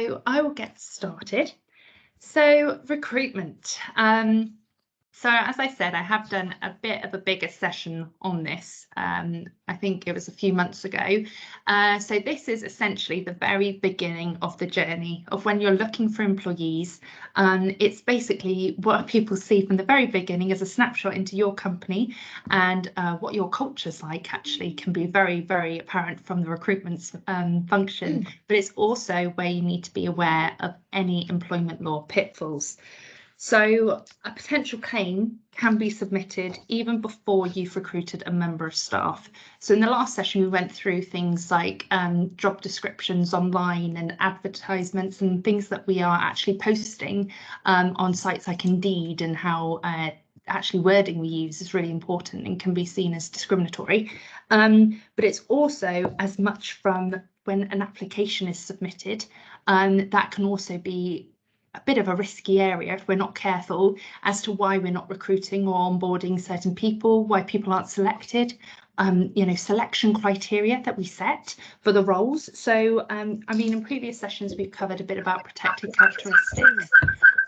So I will get started. So recruitment. So as I said, I have done a bit of a bigger session on this. I think it was a few months ago. So this is essentially the very beginning of the journey of when you're looking for employees. It's basically what people see from the very beginning as a snapshot into your company, and what your culture's like actually can be very, very apparent from the recruitment function. But it's also where you need to be aware of any employment law pitfalls. So a potential claim can be submitted even before you've recruited a member of staff. So in the last session, we went through things like job descriptions online and advertisements and things that we are actually posting on sites like Indeed, and how actually wording we use is really important and can be seen as discriminatory. But it's also as much from when an application is submitted, that can also be a bit of a risky area if we're not careful as to why we're not recruiting or onboarding certain people, why people aren't selected, selection criteria that we set for the roles. So, I mean, in previous sessions, we've covered a bit about protected characteristics.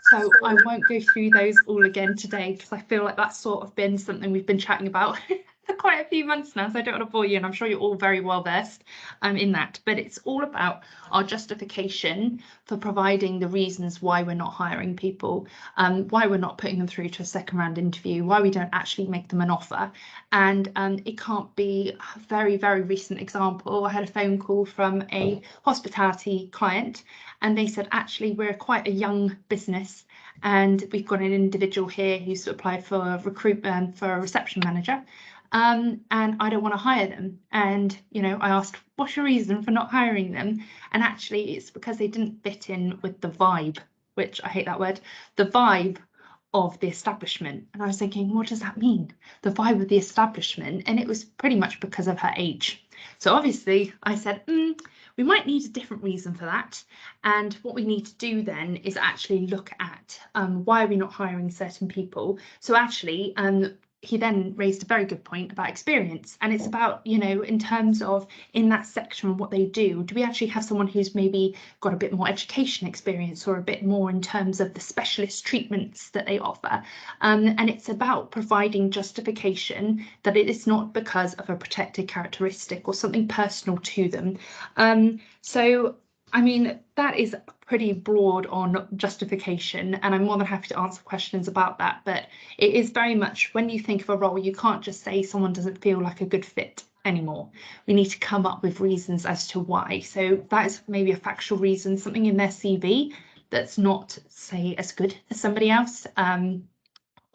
So I won't go through those all again today, because I feel like that's sort of been something we've been chatting about for quite a few months now, so I don't want to bore you, and I'm sure you're all very well versed in that. But it's all about our justification for providing the reasons why we're not hiring people, why we're not putting them through to a second round interview, why we don't actually make them an offer. And it can't be a very, very recent example. I had a phone call from a hospitality client, and they said, actually, we're quite a young business, and we've got an individual here who's applied for a recruitment for a reception manager. And I don't want to hire them. And, I asked, what's your reason for not hiring them? And actually, it's because they didn't fit in with the vibe, which I hate that word, the vibe of the establishment. And I was thinking, what does that mean? The vibe of the establishment? And it was pretty much because of her age. So obviously I said, we might need a different reason for that. And what we need to do then is actually look at why are we not hiring certain people. So actually, he then raised a very good point about experience, and it's about, in terms of in that section what they do we actually have someone who's maybe got a bit more education experience, or a bit more in terms of the specialist treatments that they offer, and it's about providing justification that it is not because of a protected characteristic or something personal to them. So I mean, that is pretty broad on justification, and I'm more than happy to answer questions about that. But it is very much, when you think of a role, you can't just say someone doesn't feel like a good fit anymore. We need to come up with reasons as to why. So that is maybe a factual reason, something in their CV that's not, say, as good as somebody else.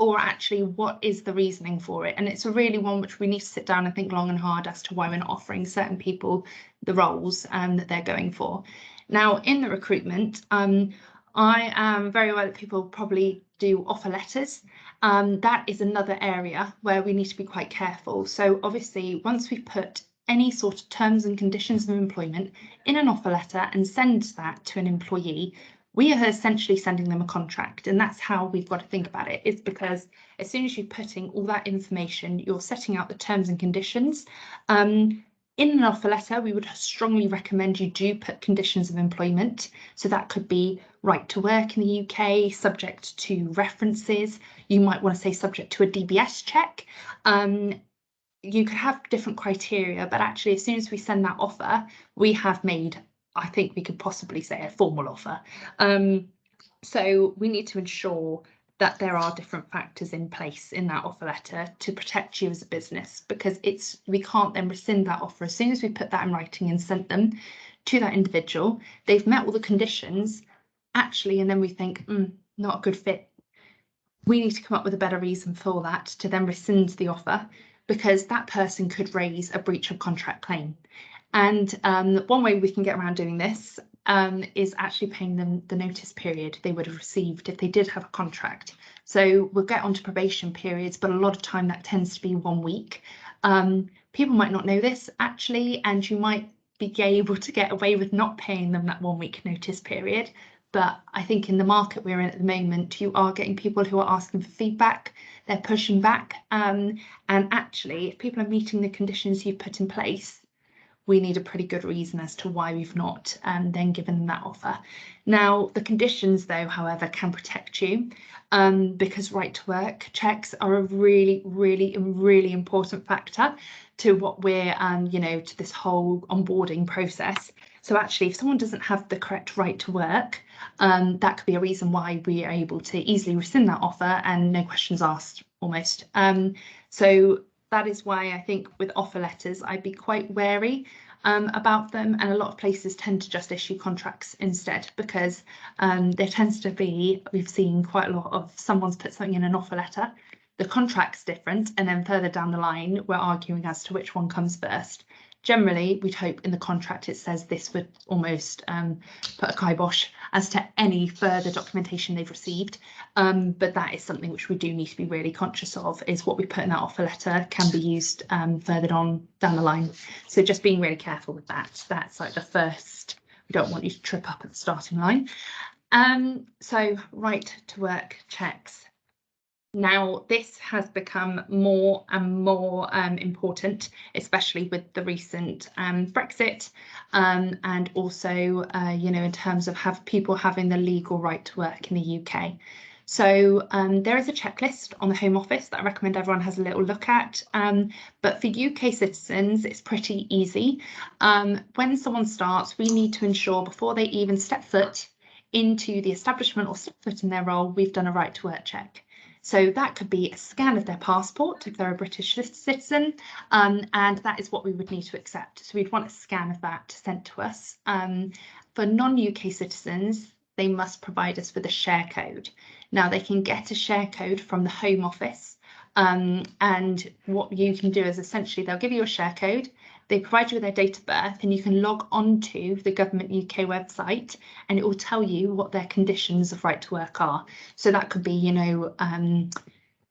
Or actually, what is the reasoning for it? And it's a really one which we need to sit down and think long and hard as to why we're not offering certain people the roles that they're going for. Now, in the recruitment, I am very aware that people probably do offer letters. That is another area where we need to be quite careful. So obviously, once we put any sort of terms and conditions of employment in an offer letter and send that to an employee, we are essentially sending them a contract. And that's how we've got to think about it. It's because as soon as you're putting all that information, you're setting out the terms and conditions. In an offer letter, we would strongly recommend you do put conditions of employment. So that could be right to work in the UK, subject to references. You might want to say subject to a DBS check. You could have different criteria, but actually, as soon as we send that offer, we have made, I think we could possibly say, a formal offer. So we need to ensure that there are different factors in place in that offer letter to protect you as a business, because we can't then rescind that offer. As soon as we put that in writing and sent them to that individual, they've met all the conditions, actually, and then we think, not a good fit. We need to come up with a better reason for that to then rescind the offer, because that person could raise a breach of contract claim. And one way we can get around doing this is actually paying them the notice period they would have received if they did have a contract. So we'll get onto probation periods, but a lot of time that tends to be 1 week. People might not know this actually, and you might be able to get away with not paying them that 1 week notice period. But I think in the market we're in at the moment, you are getting people who are asking for feedback, they're pushing back. And actually, if people are meeting the conditions you've put in place, we need a pretty good reason as to why we've not then given them that offer. Now, the conditions, though, however, can protect you because right to work checks are a really, really, really important factor to what we're, to this whole onboarding process. So actually, if someone doesn't have the correct right to work, that could be a reason why we are able to easily rescind that offer and no questions asked, almost. So that is why I think with offer letters, I'd be quite wary about them, and a lot of places tend to just issue contracts instead, because there tends to be, we've seen quite a lot of someone's put something in an offer letter, the contract's different, and then further down the line we're arguing as to which one comes first. Generally, we'd hope in the contract it says this would almost put a kibosh as to any further documentation they've received, but that is something which we do need to be really conscious of, is what we put in that offer letter can be used further on down the line. So just being really careful with that. That's like the first, we don't want you to trip up at the starting line. So right to work checks. Now, this has become more and more important, especially with the recent Brexit, and also, in terms of people having the legal right to work in the UK. So there is a checklist on the Home Office that I recommend everyone has a little look at. But for UK citizens, it's pretty easy. When someone starts, we need to ensure before they even step foot into the establishment or step foot in their role, we've done a right to work check. So that could be a scan of their passport if they're a British citizen, and that is what we would need to accept. So we'd want a scan of that sent to us. For non-UK citizens, they must provide us with a share code. Now, they can get a share code from the Home Office, and what you can do is essentially they'll give you a share code, they provide you with their date of birth, and you can log onto the Government UK website and it will tell you what their conditions of right to work are. So that could be,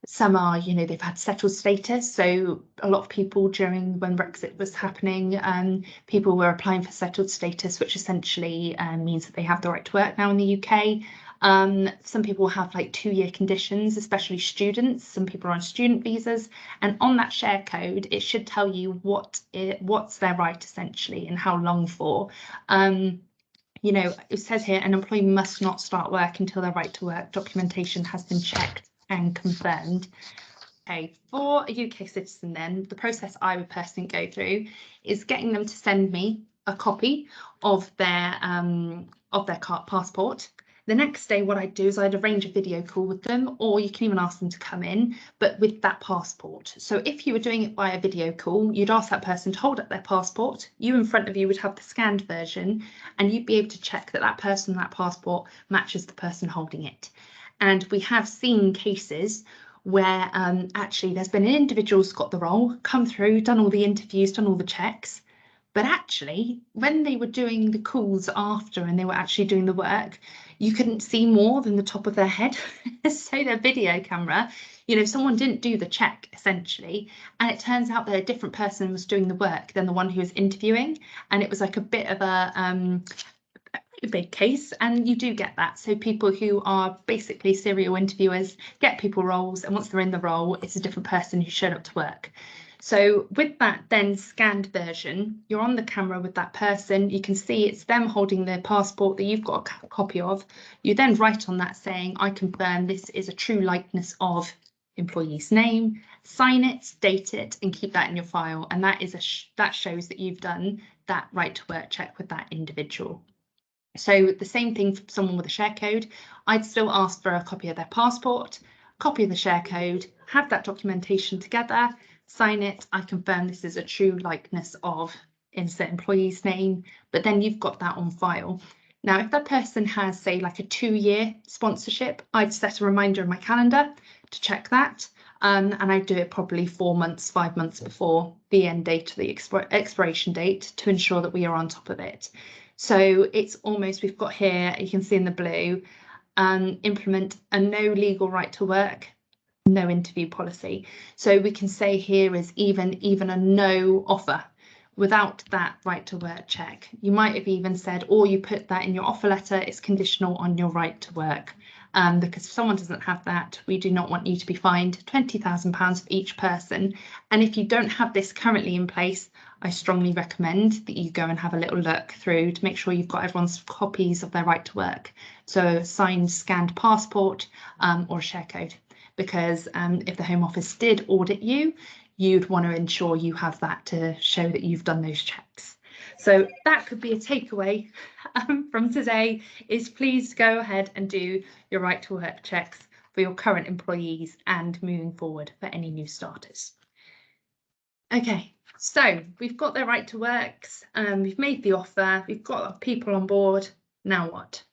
some are, they've had settled status. So a lot of people during when Brexit was happening, people were applying for settled status, which essentially means that they have the right to work now in the UK. Some people have like 2-year conditions, especially students. Some people are on student visas, and on that share code, it should tell you what's their right essentially and how long for. It says here an employee must not start work until their right to work documentation has been checked and confirmed. Okay, for a UK citizen, then the process I would personally go through is getting them to send me a copy of their passport. The next day, what I'd do is I'd arrange a video call with them, or you can even ask them to come in, but with that passport. So if you were doing it by a video call, you'd ask that person to hold up their passport. You in front of you would have the scanned version, and you'd be able to check that that person, that passport matches the person holding it. And we have seen cases where actually there's been an individual who's got the role, come through, done all the interviews, done all the checks, but actually when they were doing the calls after and they were actually doing the work, you couldn't see more than the top of their head. So their video camera, someone didn't do the check essentially, and it turns out that a different person was doing the work than the one who was interviewing, and it was like a bit of a big case, and you do get that. So people who are basically serial interviewers get people roles, and once they're in the role, it's a different person who showed up to work. So with that then scanned version, you're on the camera with that person, you can see it's them holding their passport that you've got a copy of. You then write on that saying, I confirm this is a true likeness of employee's name, sign it, date it, and keep that in your file. And that is that shows that you've done that right to work check with that individual. So the same thing for someone with a share code, I'd still ask for a copy of their passport, copy of the share code, have that documentation together, sign it, I confirm this is a true likeness of insert employee's name, but then you've got that on file. Now, if that person has, say, like a 2-year sponsorship, I'd set a reminder in my calendar to check that. And I do it probably 4 months, 5 months before the end date or the expiration date to ensure that we are on top of it. So it's almost, we've got here, you can see in the blue, implement a no legal right to work, no interview policy. So we can say here is even a no offer without that right to work check. You might have even said, or you put that in your offer letter, it's conditional on your right to work. Because if someone doesn't have that, we do not want you to be fined £20,000 for each person. And if you don't have this currently in place, I strongly recommend that you go and have a little look through to make sure you've got everyone's copies of their right to work. So signed, scanned passport or share code, because if the Home Office did audit you, you'd want to ensure you have that to show that you've done those checks. So that could be a takeaway from today, is please go ahead and do your right to work checks for your current employees and moving forward for any new starters. Okay, so we've got their right to works, we've made the offer, we've got people on board. Now what?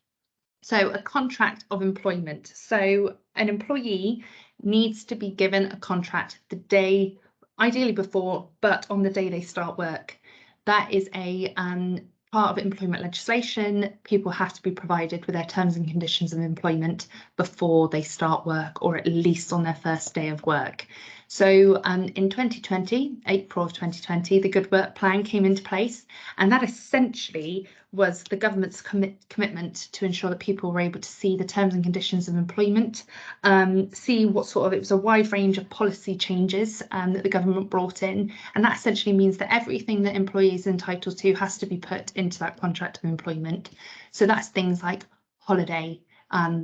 So a contract of employment. So an employee needs to be given a contract the day, ideally before, but on the day they start work. That is a part of employment legislation. People have to be provided with their terms and conditions of employment before they start work, or at least on their first day of work. So in 2020, April of 2020, the Good Work Plan came into place, and that essentially was the government's commitment to ensure that people were able to see the terms and conditions of employment, see what sort of, it was a wide range of policy changes that the government brought in, and that essentially means that everything that employees are entitled to has to be put into that contract of employment. So that's things like holiday,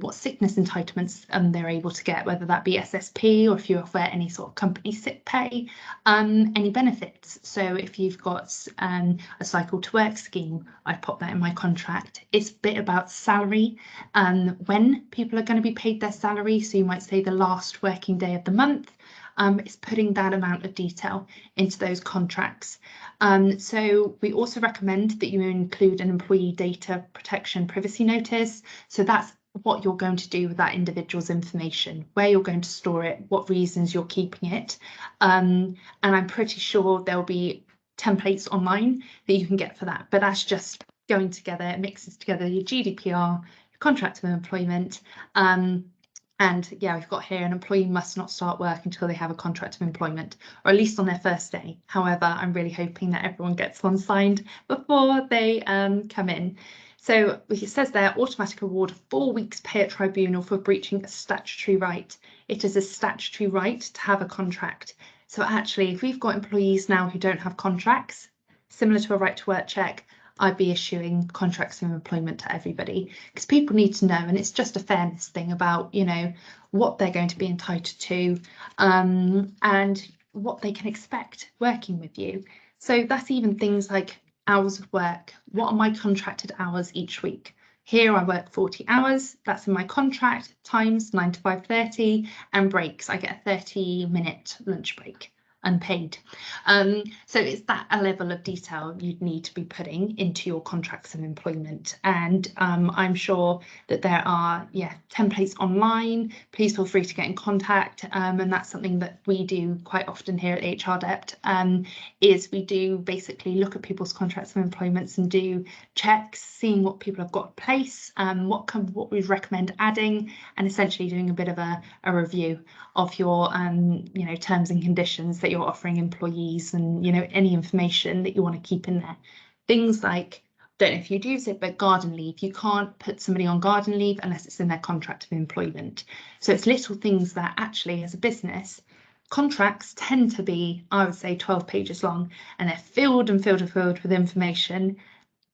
what sickness entitlements they're able to get, whether that be SSP or if you offer any sort of company sick pay, any benefits. So if you've got a cycle to work scheme, I've popped that in my contract. It's a bit about salary, when people are going to be paid their salary. So you might say the last working day of the month. It's putting that amount of detail into those contracts. So we also recommend that you include an employee data protection privacy notice. So that's what you're going to do with that individual's information, where you're going to store it, what reasons you're keeping it. And I'm pretty sure there'll be templates online that you can get for that. But that's just going together, it mixes together your GDPR, your contract of employment. And yeah, we've got here, an employee must not start work until they have a contract of employment, or at least on their first day. However, I'm really hoping that everyone gets one signed before they come in. So it says there, automatic award of 4 weeks pay at tribunal for breaching a statutory right. It is a statutory right to have a contract. So actually, if we've got employees now who don't have contracts, similar to a right to work check, I'd be issuing contracts of employment to everybody, because people need to know, and it's just a fairness thing about, you know, what they're going to be entitled to and what they can expect working with you. So that's even things like hours of work. What are my contracted hours each week? Here I work 40 hours, that's in my contract, times 9 to 5:30, and breaks. I get a 30-minute lunch break, unpaid. So it's that a level of detail you'd need to be putting into your contracts of employment. And I'm sure that there are templates online. Please feel free to get in contact. And that's something that we do quite often here at HR Dept, is we do basically look at people's contracts of employment and do checks, seeing what people have got in place, what we recommend adding, and essentially doing a bit of a review of your terms and conditions that you're offering employees, and any information that you want to keep in there. Things like, don't know if you'd use it, but garden leave. You can't put somebody on garden leave unless it's in their contract of employment. So it's little things that actually, as a business, contracts tend to be, I would say, 12 pages long, and they're filled with information.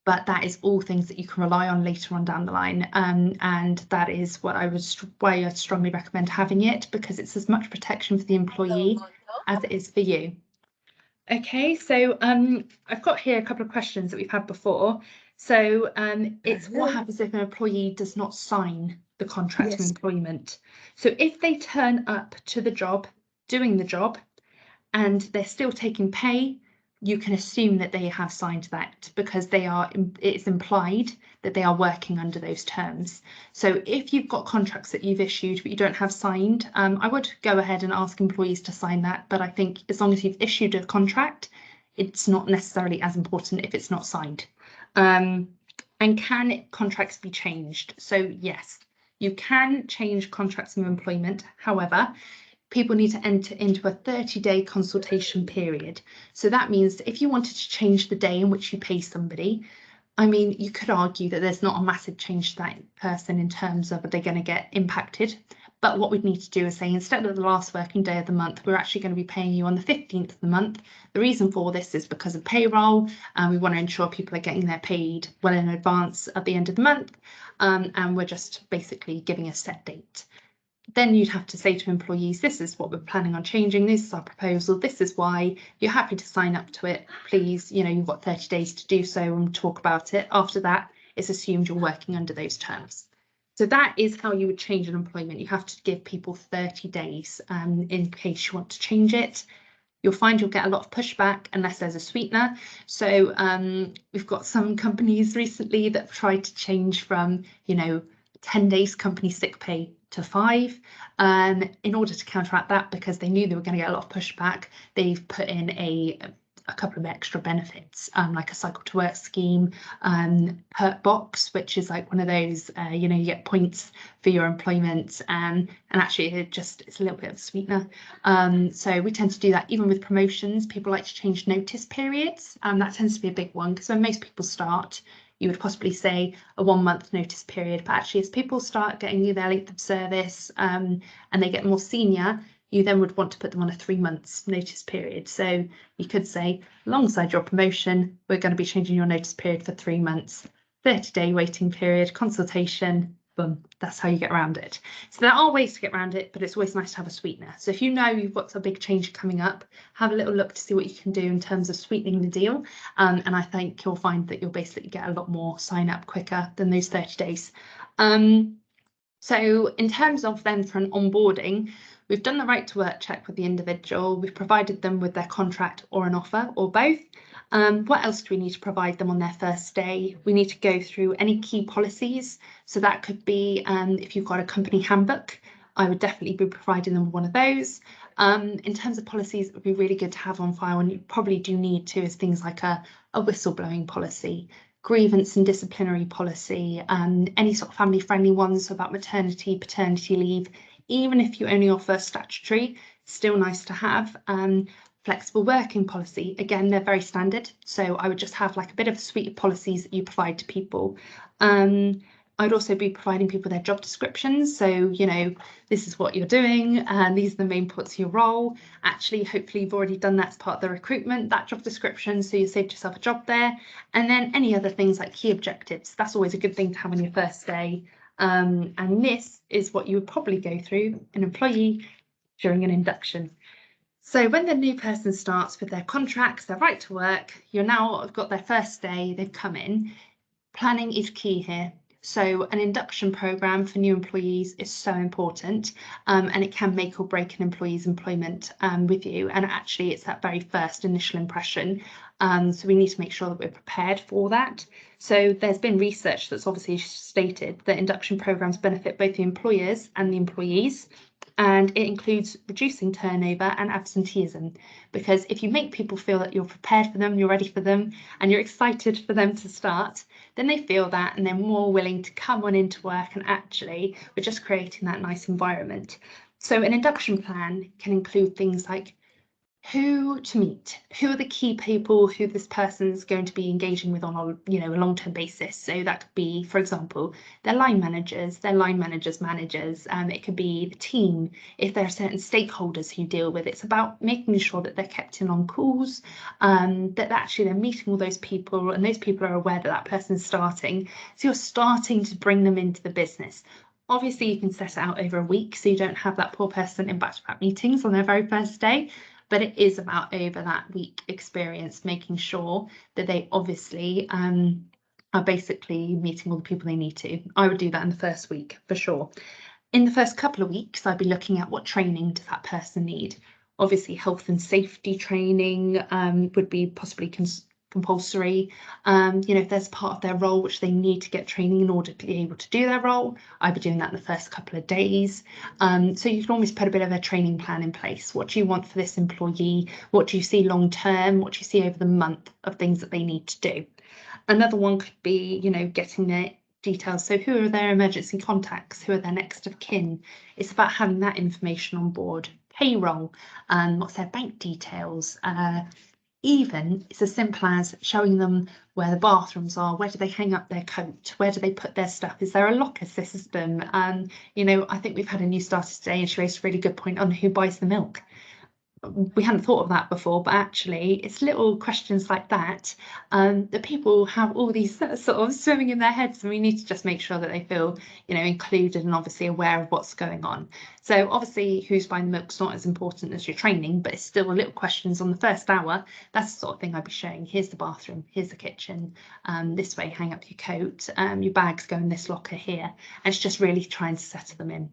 But that is all things that you can rely on later on down the line, and that is why I strongly recommend having it, because it's as much protection for the employee as it is for you. Okay, so I've got here a couple of questions that we've had before. So it's what happens if an employee does not sign the contract of employment. So if they turn up to the job, doing the job, and they're still taking pay, you can assume that they have signed that, because it's implied that they are working under those terms. So if you've got contracts that you've issued but you don't have signed, I would go ahead and ask employees to sign that. But I think as long as you've issued a contract, it's not necessarily as important if it's not signed. And can contracts be changed? So yes, you can change contracts of employment. However, people need to enter into a 30-day consultation period. So that means that if you wanted to change the day in which you pay somebody, I mean, you could argue that there's not a massive change to that person in terms of are they going to get impacted, But what we'd need to do is say, instead of the last working day of the month, we're actually going to be paying you on the 15th of the month. The reason for this is because of payroll, and we want to ensure people are getting their paid well in advance at the end of the month, and we're just basically giving a set date. Then you'd have to say to employees, this is what we're planning on changing, this is our proposal, this is why, you're happy to sign up to it, please, you've got 30 days to do so and talk about it. After that, it's assumed you're working under those terms. So that is how you would change an employment. You have to give people 30 days in case you want to change it. You'll find you'll get a lot of pushback unless there's a sweetener. So we've got some companies recently that have tried to change from, 10 days company sick pay to 5. In order to counteract that, because they knew they were going to get a lot of pushback, they've put in a couple of extra benefits, like a cycle to work scheme, perk box, which is like one of those, you get points for your employment, and actually it's a little bit of a sweetener. So we tend to do that even with promotions. People like to change notice periods, that tends to be a big one, because when most people start, you would possibly say a 1 month notice period, but actually as people start getting their length of service and they get more senior, you then would want to put them on a 3 months notice period. So you could say, alongside your promotion, we're going to be changing your notice period for 3 months, 30-day waiting period, consultation, boom, that's how you get around it. So there are ways to get around it, but it's always nice to have a sweetener. So if you know you've got a big change coming up, have a little look to see what you can do in terms of sweetening the deal. And I think you'll find that you'll basically get a lot more sign up quicker than those 30 days. So in terms of then for an onboarding, we've done the right to work check with the individual. We've provided them with their contract or an offer or both. What else do we need to provide them on their first day? We need to go through any key policies. So that could be if you've got a company handbook, I would definitely be providing them with one of those. In terms of policies, it would be really good to have on file, and you probably do need to, is things like a whistleblowing policy, grievance and disciplinary policy, any sort of family friendly ones, so about maternity, paternity leave. Even if you only offer statutory, still nice to have. Flexible working policy, again, they're very standard. So I would just have like a bit of a suite of policies that you provide to people. I'd also be providing people their job descriptions. So, this is what you're doing, and these are the main parts of your role. Actually, hopefully you've already done that as part of the recruitment, that job description, so you saved yourself a job there. And then any other things like key objectives. That's always a good thing to have on your first day. And this is what you would probably go through an employee during an induction. So when the new person starts with their contracts, their right to work, you're now got their first day, they've come in. Planning is key here. So an induction programme for new employees is so important, and it can make or break an employee's employment with you. And actually, it's that very first initial impression. So we need to make sure that we're prepared for that. So there's been research that's obviously stated that induction programmes benefit both the employers and the employees. And it includes reducing turnover and absenteeism, because if you make people feel that you're prepared for them, you're ready for them, and you're excited for them to start, then they feel that and they're more willing to come on into work, and actually we're just creating that nice environment. So an induction plan can include things like who to meet, who are the key people who this person's going to be engaging with on a long-term basis. So that could be, for example, their line managers, managers. It could be the team. If there are certain stakeholders who deal with it, it's about making sure that they're kept in on calls, that actually they're meeting all those people, and those people are aware that that person's starting. So you're starting to bring them into the business. Obviously, you can set it out over a week, so you don't have that poor person in back-to-back meetings on their very first day. But it is about over that week experience, making sure that they obviously are basically meeting all the people they need to. I would do that in the first week for sure. In the first couple of weeks, I'd be looking at what training does that person need. Obviously, health and safety training would be possibly compulsory. If there's part of their role which they need to get training in order to be able to do their role, I'd be doing that in the first couple of days. So you can almost put a bit of a training plan in place. What do you want for this employee? What do you see long term? What do you see over the month of things that they need to do? Another one could be, getting their details. So who are their emergency contacts? Who are their next of kin? It's about having that information on board. Payroll, what's their bank details? Even it's as simple as showing them where the bathrooms are, where do they hang up their coat, where do they put their stuff, is there a locker system? You know, I think we've had a new starter today and she raised a really good point on who buys the milk. We hadn't thought of that before, but actually it's little questions like that that people have all these sort of swimming in their heads, and we need to just make sure that they feel, you know, included and obviously aware of what's going on. So obviously who's buying the milk's not as important as your training, but it's still little questions on the first hour. That's the sort of thing I'd be showing. Here's the bathroom, here's the kitchen, this way hang up your coat, your bags go in this locker here, and it's just really trying to settle them in.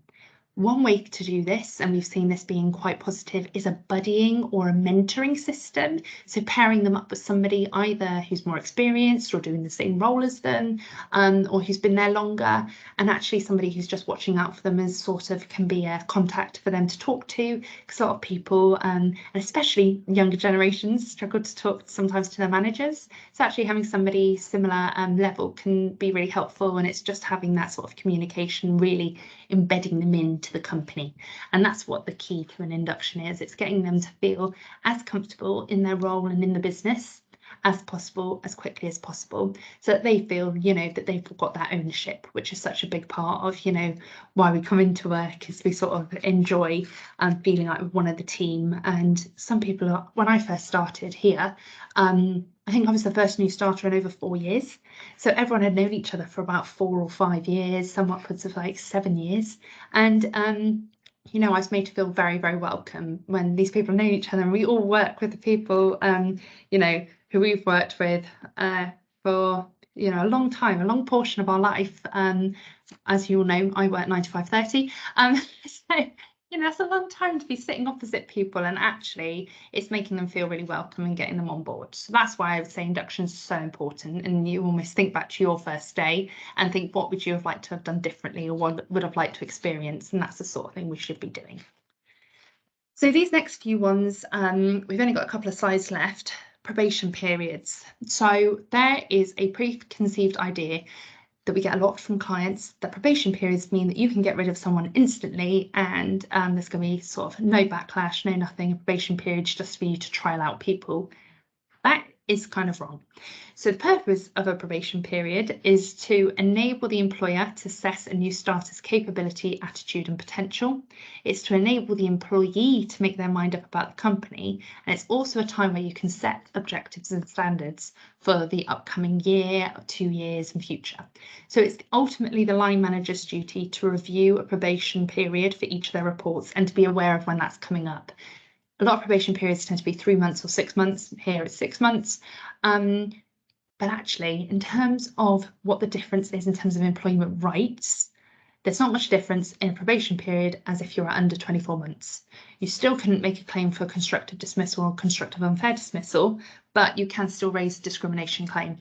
One way to do this, and we've seen this being quite positive, is a buddying or a mentoring system. So pairing them up with somebody either who's more experienced or doing the same role as them, or who's been there longer, and actually somebody who's just watching out for them as sort of can be a contact for them to talk to, because a lot of people, and especially younger generations, struggle to talk sometimes to their managers. So actually having somebody similar level can be really helpful, and it's just having that sort of communication, really embedding them into the company. And that's what the key to an induction is. It's getting them to feel as comfortable in their role and in the business as possible, as quickly as possible, so that they feel, you know, that they've got that ownership, which is such a big part of, you know, why we come into work, is we sort of enjoy feeling like we're one of the team. And some people are, when I first started here, I think I was the first new starter in over 4 years. So everyone had known each other for about 4 or 5 years, some upwards of like 7 years. And you know, I was made to feel very, very welcome when these people know each other, and we all work with the people, you know, who we've worked with for, you know, a long time, a long portion of our life. As you all know, I work 9 to 5:30. So, you know, that's a long time to be sitting opposite people, and actually it's making them feel really welcome and getting them on board. So that's why I would say inductions are so important, and you almost think back to your first day and think, what would you have liked to have done differently, or what would have liked to experience? And that's the sort of thing we should be doing. So these next few ones, we've only got a couple of slides left. Probation periods. So there is a preconceived idea that we get a lot from clients that probation periods mean that you can get rid of someone instantly, and there's going to be sort of no backlash, no nothing. A probation period just for you to trial out people. That is kind of wrong. So the purpose of a probation period is to enable the employer to assess a new starter's capability, attitude and potential. It's to enable the employee to make their mind up about the company, and it's also a time where you can set objectives and standards for the upcoming year, 2 years and future. So it's ultimately the line manager's duty to review a probation period for each of their reports and to be aware of when that's coming up. A lot of probation periods tend to be 3 months or 6 months. Here it's 6 months. But actually, in terms of what the difference is in terms of employment rights, there's not much difference in a probation period as if you're under 24 months. You still couldn't make a claim for constructive dismissal or constructive unfair dismissal, but you can still raise a discrimination claim.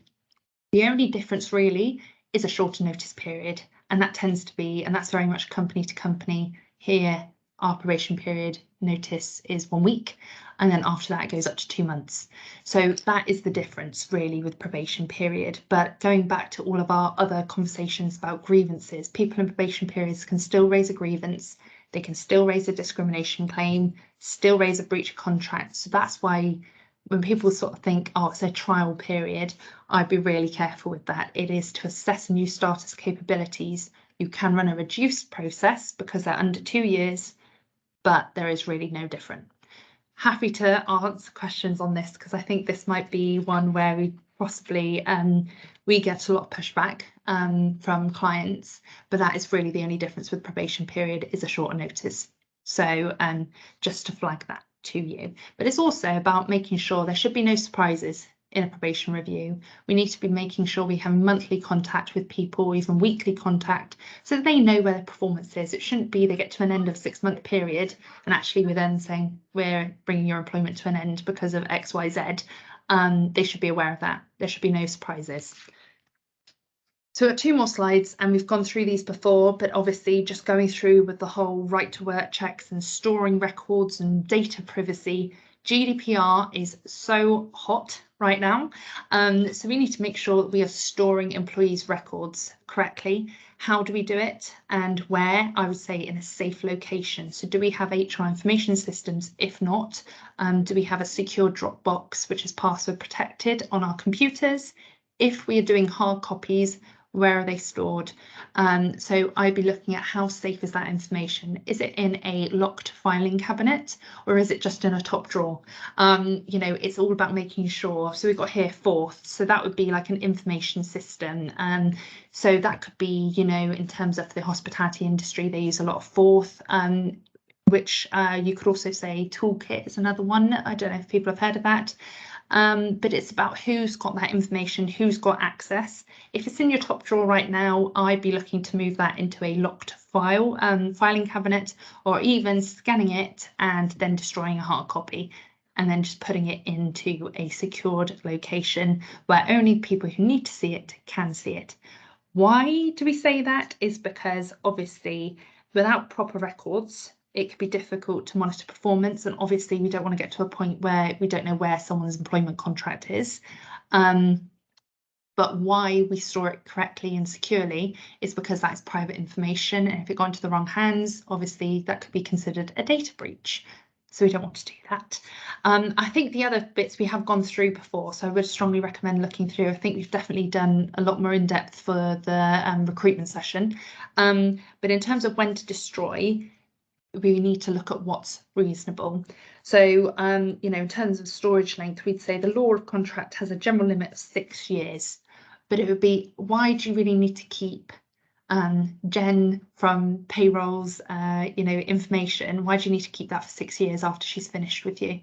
The only difference really is a shorter notice period, and that tends to be, and that's very much company to company. Here, our probation period notice is 1 week, and then after that it goes up to 2 months. So that is the difference really with probation period. But going back to all of our other conversations about grievances, people in probation periods can still raise a grievance, they can still raise a discrimination claim, still raise a breach of contract. So that's why when people sort of think, oh, it's a trial period, I'd be really careful with that. It is to assess a new starter's capabilities. You can run a reduced process because they're under 2 years, but there is really no different. Happy to answer questions on this, because I think this might be one where we possibly we get a lot of pushback from clients, but that is really the only difference with probation period, is a shorter notice. So just to flag that to you. But it's also about making sure there should be no surprises in a probation review. We need to be making sure we have monthly contact with people, even weekly contact, so that they know where their performance is. It shouldn't be they get to an end of 6-month period and actually we're then saying we're bringing your employment to an end because of XYZ. They should be aware of that. There should be no surprises. So we've got 2 more slides, and we've gone through these before, but obviously just going through with the whole right to work checks and storing records and data privacy, GDPR is so hot right now, so we need to make sure that we are storing employees' records correctly. How do we do it, and where? I would say in a safe location. So do we have HR information systems? If not, do we have a secure Dropbox which is password protected on our computers? If we are doing hard copies, where are they stored? So I'd be looking at how safe is that information? Is it in a locked filing cabinet, or is it just in a top drawer? You know, it's all about making sure. So we've got here Forth, so that would be like an information system. So that could be, you know, in terms of the hospitality industry, they use a lot of Forth, which you could also say Toolkit is another one. I don't know if people have heard of that. But it's about who's got that information, who's got access. If it's in your top drawer right now, I'd be looking to move that into a locked filing cabinet, or even scanning it and then destroying a hard copy, and then just putting it into a secured location where only people who need to see it can see it. Why do we say that? Is because obviously without proper records, it could be difficult to monitor performance, and obviously we don't want to get to a point where we don't know where someone's employment contract is. But why we store it correctly and securely is because that's private information, and if it got into the wrong hands, obviously that could be considered a data breach. So we don't want to do that. I think the other bits we have gone through before, so I would strongly recommend looking through. I think we've definitely done a lot more in depth for the recruitment session. But in terms of when to destroy, we need to look at what's reasonable. So, you know, in terms of storage length, we'd say the law of contract has a general limit of 6 years, but it would be, why do you really need to keep Jen from payrolls, you know, information? Why do you need to keep that for 6 years after she's finished with you?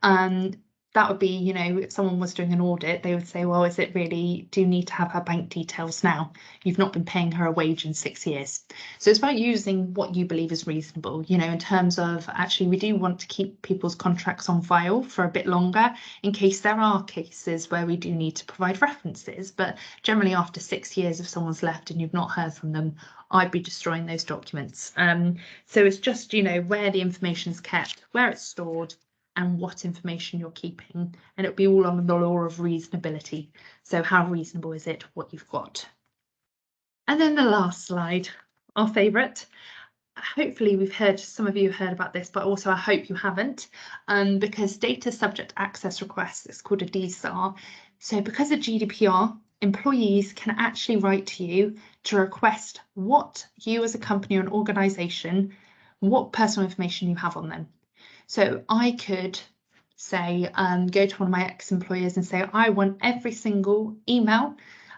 That would be, you know, if someone was doing an audit, they would say, well, is it really, do you need to have her bank details now? You've not been paying her a wage in 6 years. So it's about using what you believe is reasonable, you know, in terms of actually we do want to keep people's contracts on file for a bit longer in case there are cases where we do need to provide references. But generally after 6 years, if someone's left and you've not heard from them, I'd be destroying those documents. So it's just, you know, where the information is kept, where it's stored, and what information you're keeping, and it'll be all on the law of reasonability. So how reasonable is it, what you've got? And then the last slide, our favourite. Hopefully we've heard, some of you have heard about this, but also I hope you haven't, because data subject access requests is called a DSAR. So because of GDPR, employees can actually write to you to request what you as a company or an organisation, what personal information you have on them. So I could say, go to one of my ex-employers and say, I want every single email,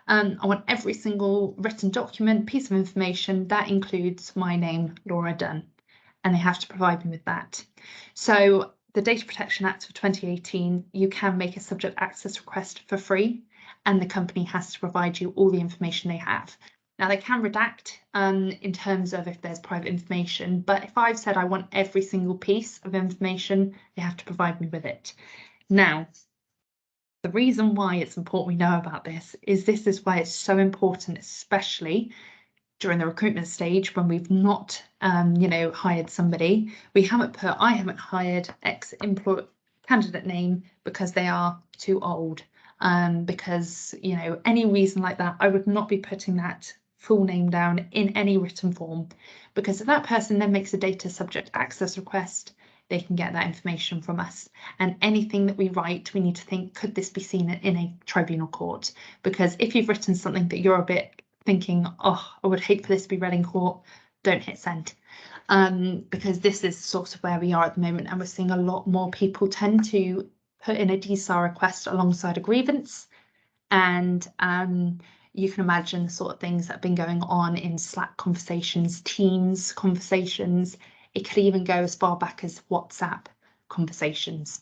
I want every single written document, piece of information that includes my name, Laura Dunn, and they have to provide me with that. So the Data Protection Act of 2018, you can make a subject access request for free, and the company has to provide you all the information they have. Now they can redact in terms of if there's private information, but if I've said I want every single piece of information, they have to provide me with it. Now, the reason why it's important we know about this is why it's so important, especially during the recruitment stage when we've not, you know, hired somebody. We haven't put, I haven't hired ex-employee candidate name because they are too old. Because, you know, any reason like that, I would not be putting that full name down in any written form, because if that person then makes a data subject access request, they can get that information from us. And anything that we write, we need to think, could this be seen in a tribunal court? Because if you've written something that you're a bit thinking, oh, I would hate for this to be read in court, don't hit send. Because this is sort of where we are at the moment, and we're seeing a lot more people tend to put in a DSAR request alongside a grievance. And you can imagine the sort of things that have been going on in Slack conversations, Teams conversations. It could even go as far back as WhatsApp conversations.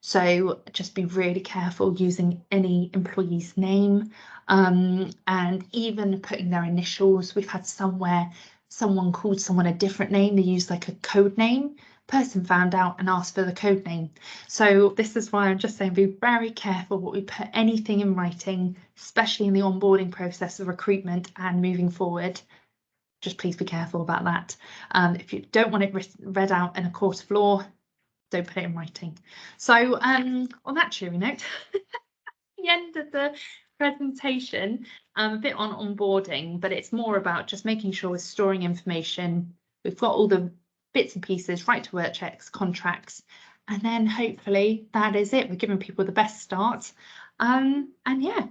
So just be really careful using any employee's name, and even putting their initials. We've had somewhere someone called someone a different name. They used like a code name. Person found out and asked for the code name. So this is why I'm just saying be very careful what we put anything in writing, especially in the onboarding process of recruitment and moving forward. Just please be careful about that. If you don't want it read out in a court of law, don't put it in writing. So on that cheery note, the end of the presentation, a bit on onboarding, but it's more about just making sure we're storing information. We've got all the bits and pieces, right to work checks, contracts, and then hopefully that is it. We're giving people the best start. And yeah,